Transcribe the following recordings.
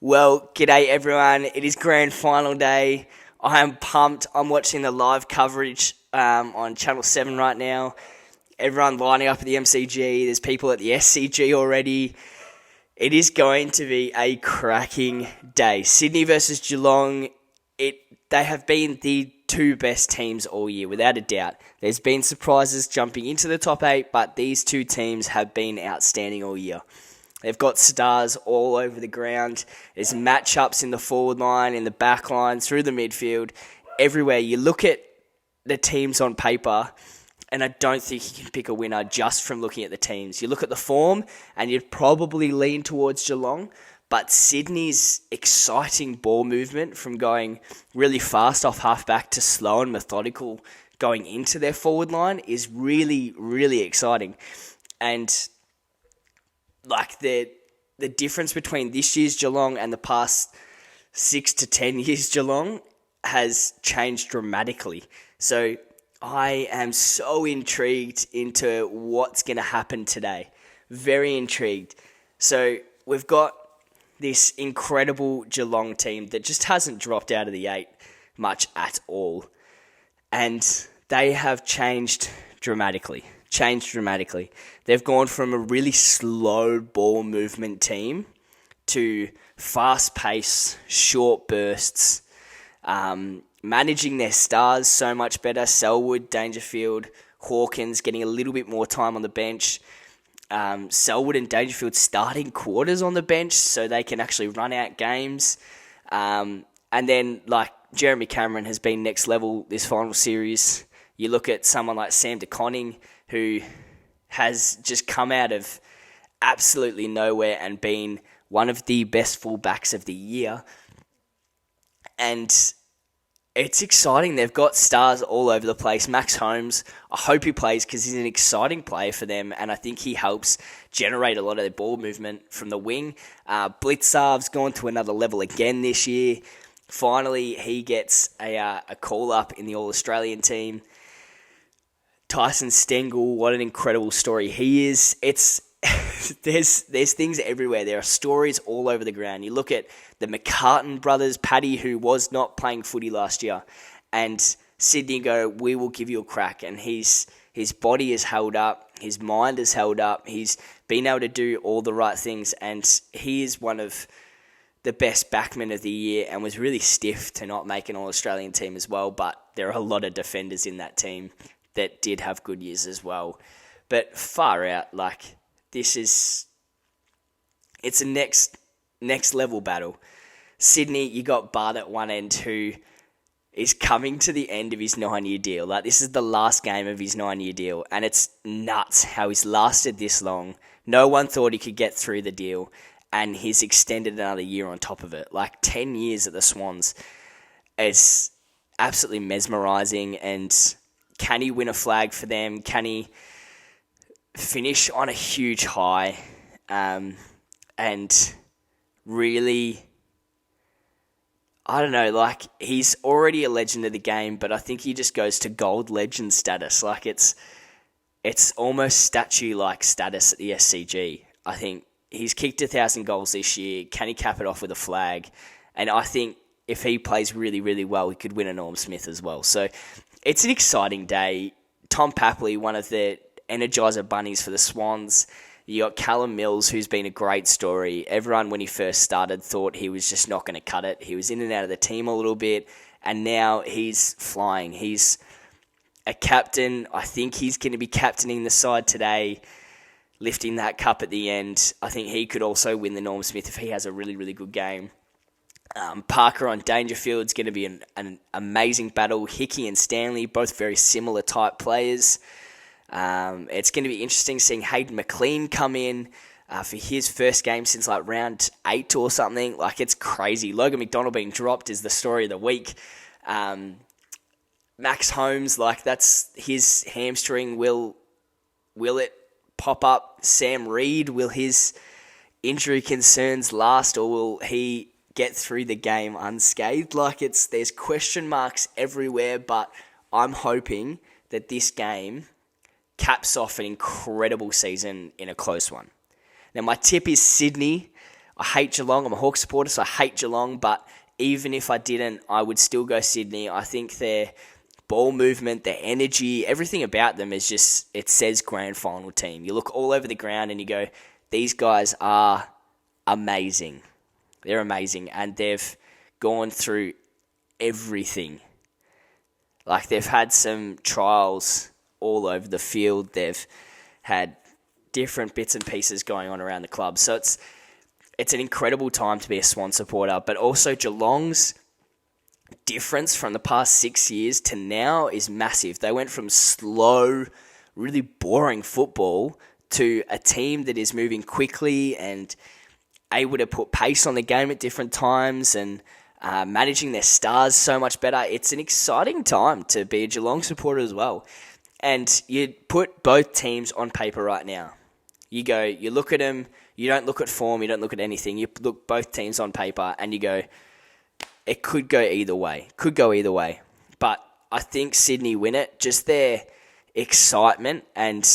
Well, g'day everyone. It is grand final day. I am pumped. I'm watching the live coverage on Channel 7 right now. Everyone lining up at the MCG. There's people at the SCG already. It is going to be a cracking day. Sydney versus Geelong. They have been the two best teams all year, without a doubt. There's been surprises jumping into the top 8, but these two teams have been outstanding all year. They've got stars all over the ground. There's matchups in the forward line, in the back line, through the midfield, everywhere. You look at the teams on paper, and I don't think you can pick a winner just from looking at the teams. You look at the form, and you'd probably lean towards Geelong, but Sydney's exciting ball movement from going really fast off halfback to slow and methodical going into their forward line is really, really exciting. And like the difference between this year's Geelong and the past 6 to 10 years Geelong has changed dramatically. So I am so intrigued into what's going to happen today. Very intrigued. So we've got this incredible Geelong team that just hasn't dropped out of the 8 much at all. And they have changed dramatically. They've gone from a really slow ball movement team to fast pace, short bursts, managing their stars so much better. Selwood, Dangerfield, Hawkins getting a little bit more time on the bench. Selwood and Dangerfield starting quarters on the bench so they can actually run out games. And then like Jeremy Cameron has been next level this final series. You look at someone like Sam De Koning, who has just come out of absolutely nowhere and been one of the best fullbacks of the year. And it's exciting. They've got stars all over the place. Max Holmes, I hope he plays because he's an exciting player for them, and I think he helps generate a lot of their ball movement from the wing. Blitzarv's gone to another level again this year. Finally, he gets a call-up in the All-Australian team. Tyson Stengel, what an incredible story he is. There's things everywhere. There are stories all over the ground. You look at the McCartan brothers, Paddy, who was not playing footy last year, and Sydney go, we will give you a crack. And his body is held up, his mind is held up, he's been able to do all the right things, and he is one of the best backmen of the year and was really stiff to not make an All-Australian team as well, but there are a lot of defenders in that team that did have good years as well. But far out, like, it's a next level battle. Sydney, you got Bart at one end who is coming to the end of his 9-year deal. Like, this is the last game of his 9-year deal, and it's nuts how he's lasted this long. No one thought he could get through the deal, and he's extended another year on top of it. Like, 10 years at the Swans. It's absolutely mesmerising, and can he win a flag for them? Can he finish on a huge high? And really, I don't know, like, he's already a legend of the game, but I think he just goes to gold legend status. Like, it's almost statue-like status at the SCG. I think he's kicked 1,000 goals this year. Can he cap it off with a flag? And I think if he plays really, really well, he could win a Norm Smith as well. So it's an exciting day. Tom Papley, one of the Energizer bunnies for the Swans. You got Callum Mills, who's been a great story. Everyone, when he first started, thought he was just not going to cut it. He was in and out of the team a little bit, and now he's flying. He's a captain. I think he's going to be captaining the side today, lifting that cup at the end. I think he could also win the Norm Smith if he has a really, really good game. Parker on Dangerfield's going to be an amazing battle. Hickey and Stanley, both very similar type players. It's going to be interesting seeing Hayden McLean come in for his first game since like round 8 or something. Like, it's crazy. Logan McDonald being dropped is the story of the week. Max Holmes, like, that's his hamstring. Will it pop up? Sam Reid, will his injury concerns last, or will he get through the game unscathed? Like, there's question marks everywhere, but I'm hoping that this game caps off an incredible season in a close one. Now, my tip is Sydney. I hate Geelong. I'm a Hawks supporter, so I hate Geelong. But even if I didn't, I would still go Sydney. I think their ball movement, their energy, everything about them is just, it says grand final team. You look all over the ground and you go, these guys are amazing. They're amazing. And they've gone through everything. Like, they've had some trials all over the field. They've had different bits and pieces going on around the club. So it's an incredible time to be a Swan supporter. But also Geelong's difference from the past 6 years to now is massive. They went from slow, really boring football to a team that is moving quickly and able to put pace on the game at different times and managing their stars so much better. It's an exciting time to be a Geelong supporter as well. And you put both teams on paper right now. You look at them, you don't look at form, you don't look at anything. You look both teams on paper and you go, it could go either way. But I think Sydney win it. Just their excitement and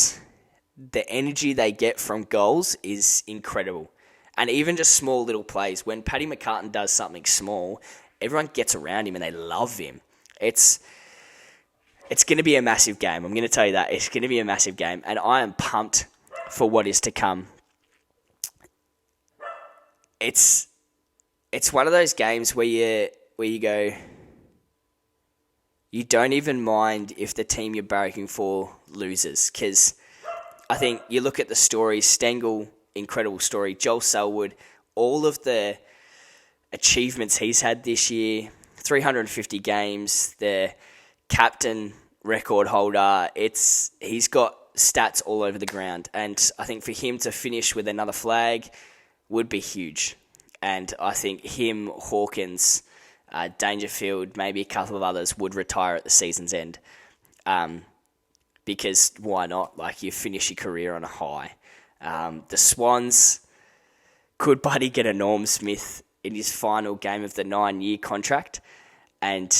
the energy they get from goals is incredible. And even just small little plays. When Paddy McCartan does something small, everyone gets around him and they love him. It's going to be a massive game. I'm going to tell you that. It's going to be a massive game. And I am pumped for what is to come. It's one of those games where you go, you don't even mind if the team you're barracking for loses. Because I think you look at the stories, Stengel, incredible story, Joel Selwood, all of the achievements he's had this year, 350 games, the captain record holder, he's got stats all over the ground. And I think for him to finish with another flag would be huge. And I think him, Hawkins, Dangerfield, maybe a couple of others would retire at the season's end. Because why not? Like, you finish your career on a high. The Swans, could Buddy get a Norm Smith in his final game of the 9-year contract? And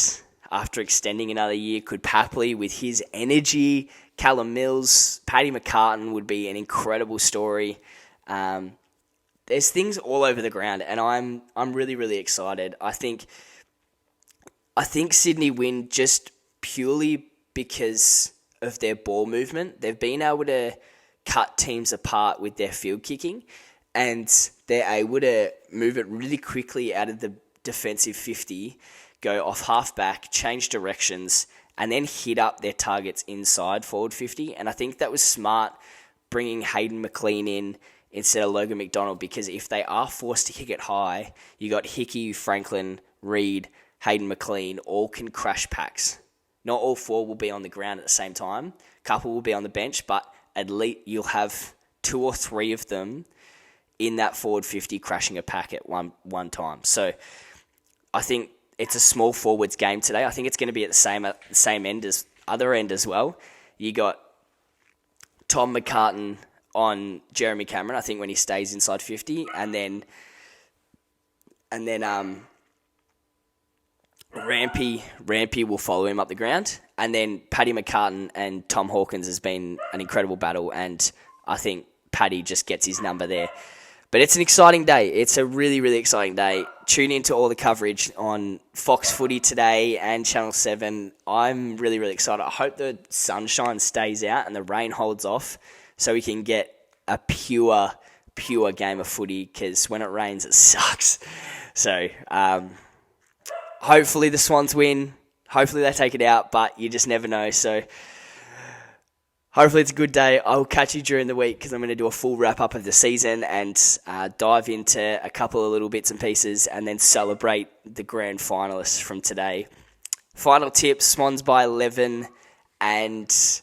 after extending another year, could Papley, with his energy, Callum Mills, Paddy McCartan would be an incredible story. There's things all over the ground, and I'm really, really excited. I think Sydney win just purely because of their ball movement. They've been able to cut teams apart with their field kicking, and they're able to move it really quickly out of the defensive 50, go off half-back, change directions, and then hit up their targets inside forward 50. And I think that was smart, bringing Hayden McLean in instead of Logan McDonald, because if they are forced to kick it high, you got Hickey, Franklin, Reid, Hayden McLean, all can crash packs. Not all four will be on the ground at the same time. A couple will be on the bench, but at least you'll have 2 or 3 of them in that forward 50 crashing a pack at one time. So I think it's a small forwards game today. I think it's going to be at the same end as other end as well. You got Tom McCartan on Jeremy Cameron, I think, when he stays inside 50, and then Rampy will follow him up the ground, and then Paddy McCartan and Tom Hawkins has been an incredible battle, and I think Paddy just gets his number there. But it's an exciting day. It's a really, really exciting day. Tune into all the coverage on Fox Footy today and Channel 7. I'm really, really excited. I hope the sunshine stays out and the rain holds off so we can get a pure game of footy, because when it rains, it sucks. So hopefully the Swans win. Hopefully they take it out, but you just never know. So hopefully it's a good day. I'll catch you during the week, because I'm going to do a full wrap-up of the season and dive into a couple of little bits and pieces and then celebrate the grand finalists from today. Final tips, Swans by 11 and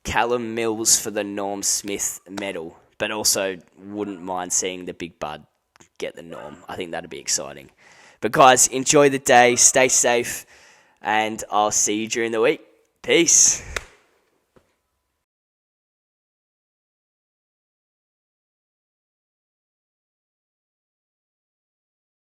Callum Mills for the Norm Smith medal. But also wouldn't mind seeing the Big Bud get the Norm. I think that'd be exciting. But guys, enjoy the day, stay safe, and I'll see you during the week. Peace.